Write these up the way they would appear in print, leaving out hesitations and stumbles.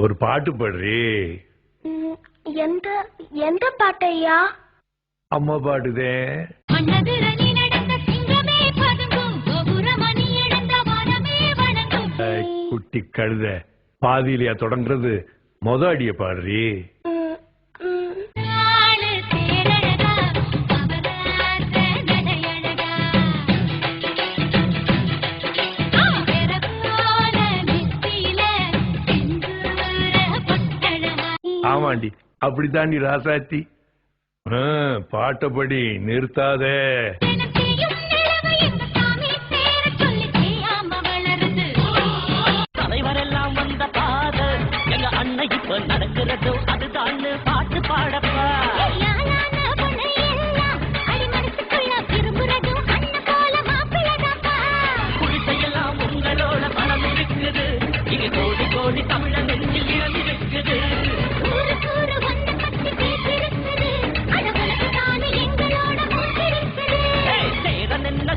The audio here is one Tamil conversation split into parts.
ஒரு பாட்டு பாடுறே. எந்த எந்த பாட்டையா? அம்மா பாடுதே. குட்டி கழுத பாதியிலையா தொடங்குறது? மொத அடிய பாடுறே. ஆமாண்டி, அப்படித்தாண்டி ராசாத்தி. பாட்டபடி நிறுத்தாதே. தலைவரெல்லாம் வந்த பாத எங்க அன்னை இப்ப நடக்கிறதோ அதுதான் பாட்டு பாடப்பா. குடிசையெல்லாம் உங்களோட பலம் இருக்குது. இங்க கோடி கோடி தமிழ நெஞ்சில் இருக்குது.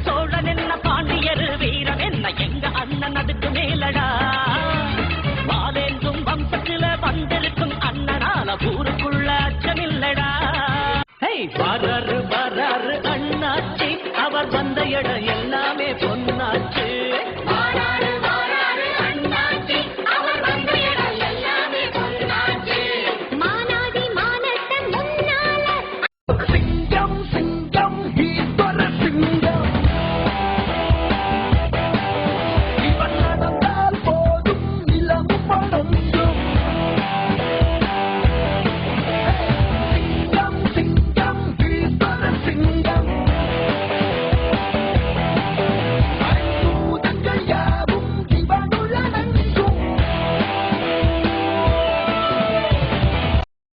சோழன் என்ன பாண்டியர் வீரன் என்ன எங்க அண்ணன் அதுக்கு மேலடா. வாலேந்தும் வம்சத்தில வந்திருக்கும் அண்ணனால ஊருக்குள்ள அச்சமில்லடா. வராரு வராரு அண்ணாச்சி அவர் வந்த இடம் எல்லாமே பொண்ணு.